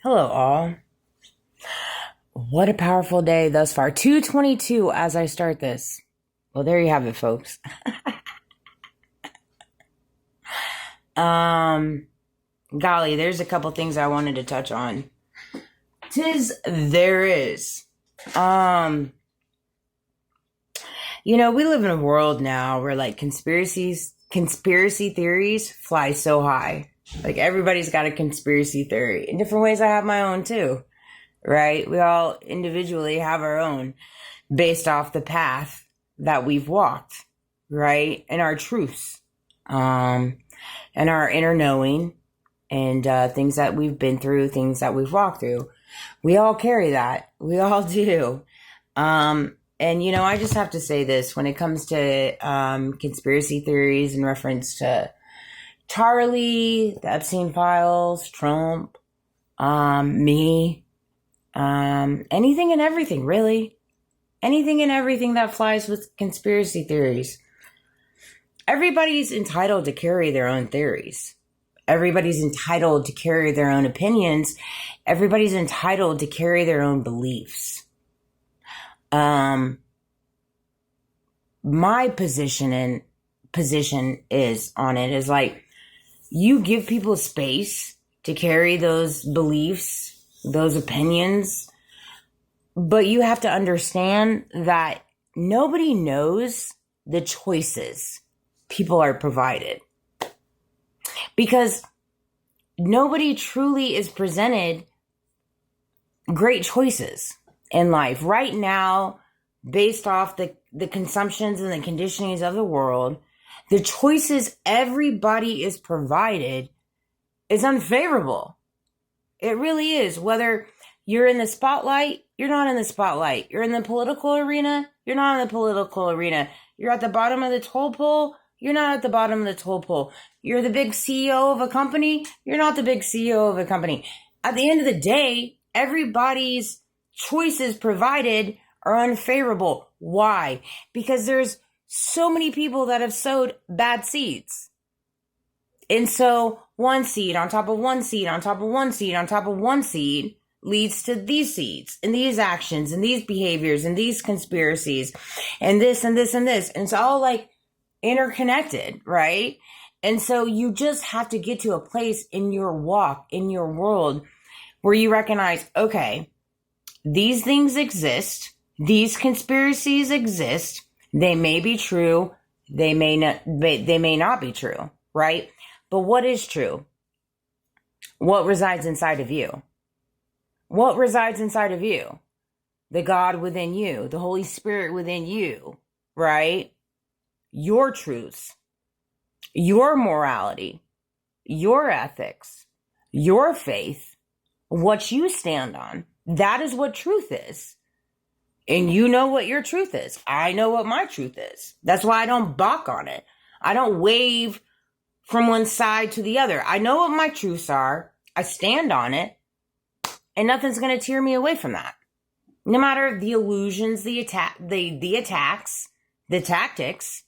Hello, all. What a powerful day thus far. 2:22 as I start this. Well, there you have it, folks. Um, Golly, there's a couple things I wanted to touch on. There is. Um, we live in a world now where like conspiracy theories fly so high. Like everybody's got a conspiracy theory. In different ways, I have my own too, right? We all individually have our own based off the path that we've walked, right? And our truths, and our inner knowing and things that we've been through, things that we've walked through. We all carry that. We all do. And, I just have to say this when it comes to conspiracy theories in reference to Charlie, the Epstein files, Trump, me, anything and everything, really. Anything and everything that flies with conspiracy theories. Everybody's entitled to carry their own theories. Everybody's entitled to carry their own opinions. Everybody's entitled to carry their own beliefs. My position is on it is like, you give people space to carry those beliefs, those opinions, but you have to understand that nobody knows the choices people are provided. Because nobody truly is presented great choices in life. Right now, based off the consumptions and the conditionings of the world, the choices everybody is provided is unfavorable. It really is. Whether you're in the spotlight, you're not in the spotlight. You're in the political arena, you're not in the political arena. You're at the bottom of the toll pole, you're not at the bottom of the toll pole. You're the big CEO of a company, you're not the big CEO of a company. At the end of the day, everybody's choices provided are unfavorable. Why? Because there's so many people that have sowed bad seeds. And so one seed on top of one seed on top of one seed on top of one seed leads to these seeds and these actions and these behaviors and these conspiracies and this and this and this. And it's all like interconnected, right? And so you just have to get to a place in your walk, in your world, where you recognize, okay, these things exist. These conspiracies exist. They may be true. They may not be true, right? But what is true? What resides inside of you? What resides inside of you? The God within you, the Holy Spirit within you, right? Your truths, your morality, your ethics, your faith, what you stand on. That is what truth is. And you know what your truth is. I know what my truth is. That's why I don't balk on it. I don't wave from one side to the other. I know what my truths are. I stand on it. And nothing's going to tear me away from that. No matter the illusions, the attacks, the tactics,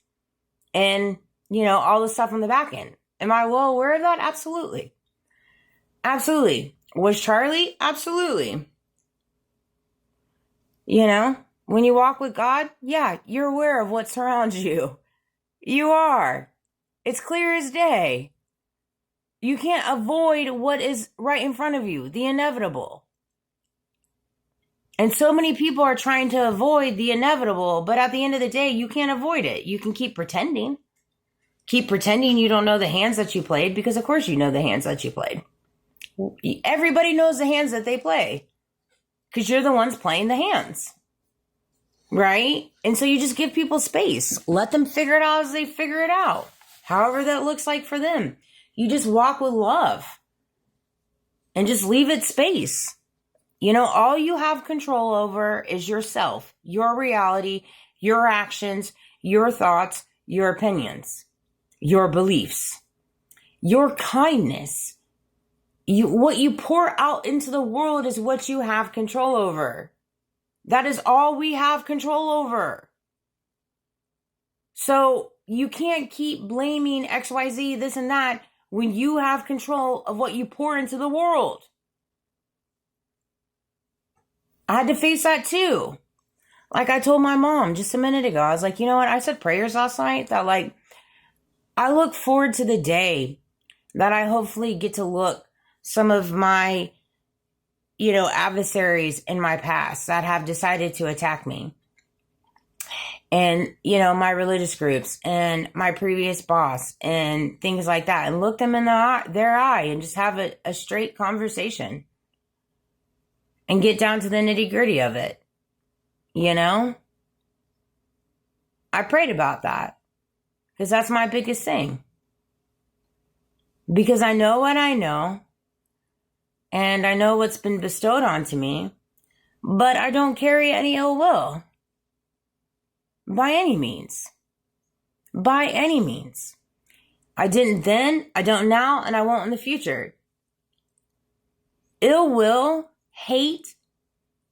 and, all the stuff on the back end. Am I well aware of that? Absolutely. Absolutely. Was Charlie? Absolutely. When you walk with God, yeah, you're aware of what surrounds you. You are. It's clear as day. You can't avoid what is right in front of you, the inevitable. And so many people are trying to avoid the inevitable, but at the end of the day, you can't avoid it. You can keep pretending. Keep pretending you don't know the hands that you played, because of course you know the hands that you played. Everybody knows the hands that they play, because you're the ones playing the hands. Right? And so you just give people space. Let them figure it out as they figure it out. However that looks like for them. You just walk with love. And just leave it space. All you have control over is yourself, your reality, your actions, your thoughts, your opinions, your beliefs, your kindness. What you pour out into the world is what you have control over. That is all we have control over. So you can't keep blaming XYZ, this and that, when you have control of what you pour into the world. I had to face that too. Like I told my mom just a minute ago, I was like, you know what? I said prayers last night that like, I look forward to the day that I hopefully get to look some of my, adversaries in my past that have decided to attack me. And, my religious groups and my previous boss and things like that, and look them in their eye and just have a straight conversation and get down to the nitty gritty of it. I prayed about that because that's my biggest thing. Because I know what I know and I know what's been bestowed onto me, but I don't carry any ill will. By any means. By any means. I didn't then, I don't now, and I won't in the future. Ill will, hate,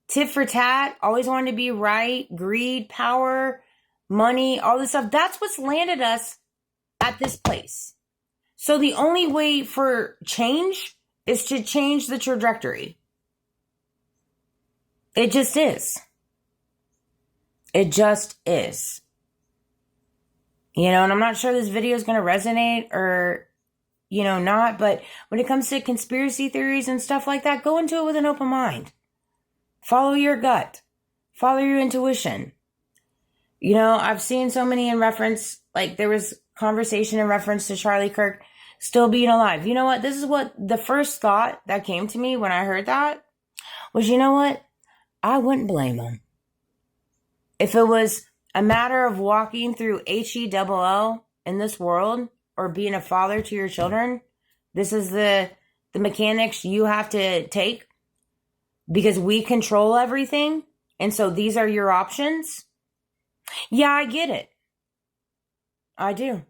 tit for tat, always wanting to be right, greed, power, money, all this stuff. That's what's landed us at this place. So the only way for change is to change the trajectory. It just is. It just is. And I'm not sure this video is going to resonate or, not. But when it comes to conspiracy theories and stuff like that, go into it with an open mind. Follow your gut. Follow your intuition. I've seen so many in reference, like there was conversation in reference to Charlie Kirk still being alive. You know what? This is what the first thought that came to me when I heard that was, you know what? I wouldn't blame him. If it was a matter of walking through HELL in this world or being a father to your children, this is the mechanics you have to take because we control everything. And so these are your options. Yeah, I get it. I do.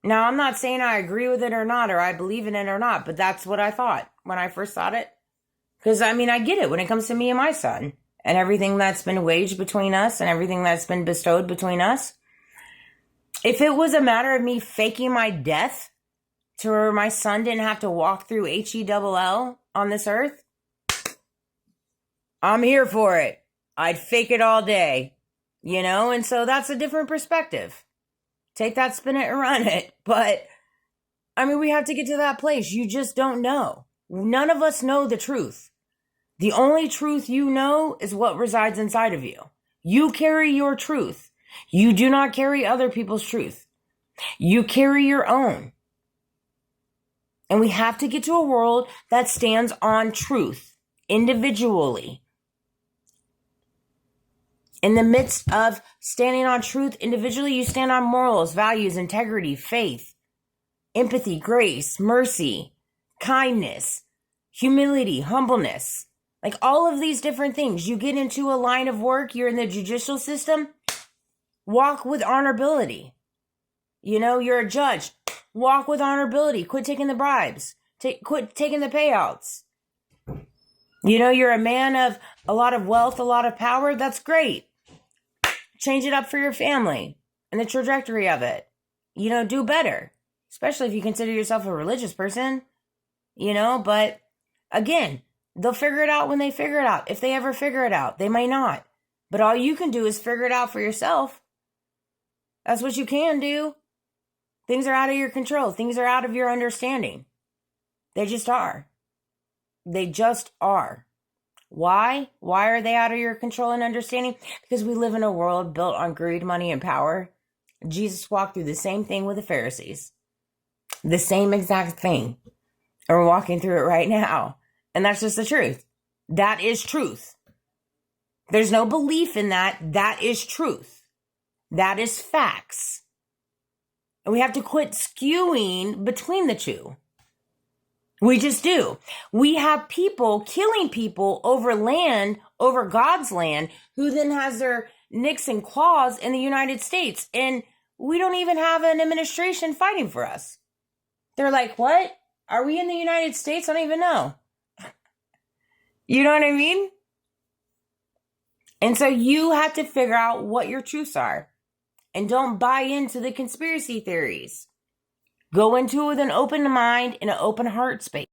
Now, I'm not saying I agree with it or not, or I believe in it or not, but that's what I thought when I first thought it. Because, I get it when it comes to me and my son and everything that's been waged between us and everything that's been bestowed between us. If it was a matter of me faking my death to where my son didn't have to walk through HELL on this earth, I'm here for it. I'd fake it all day, and so that's a different perspective. Take that, spin it, and run it. But, we have to get to that place. You just don't know. None of us know the truth. The only truth you know is what resides inside of you. You carry your truth. You do not carry other people's truth. You carry your own. And we have to get to a world that stands on truth individually. In the midst of standing on truth individually, you stand on morals, values, integrity, faith, empathy, grace, mercy, kindness, humility, humbleness. Like all of these different things. You get into a line of work, you're in the judicial system, walk with honorability. You're a judge, walk with honorability. Quit taking the bribes. Quit taking the payouts. You're a man of a lot of wealth, a lot of power. That's great. Change it up for your family and the trajectory of it. Do better. Especially if you consider yourself a religious person. But again, they'll figure it out when they figure it out. If they ever figure it out, they may not. But all you can do is figure it out for yourself. That's what you can do. Things are out of your control. Things are out of your understanding. They just are. They just are. Why? Why are they out of your control and understanding? Because we live in a world built on greed, money, and power. Jesus walked through the same thing with the Pharisees. The same exact thing. And we're walking through it right now. And that's just the truth. That is truth. There's no belief in that. That is truth. That is facts. And we have to quit skewing between the two. We just do. We have people killing people over land, over God's land, who then has their nicks and claws in the United States. And we don't even have an administration fighting for us. They're like, what? Are we in the United States? I don't even know. You know what I mean? And so you have to figure out what your truths are. And don't buy into the conspiracy theories. Go into it with an open mind and an open heart space.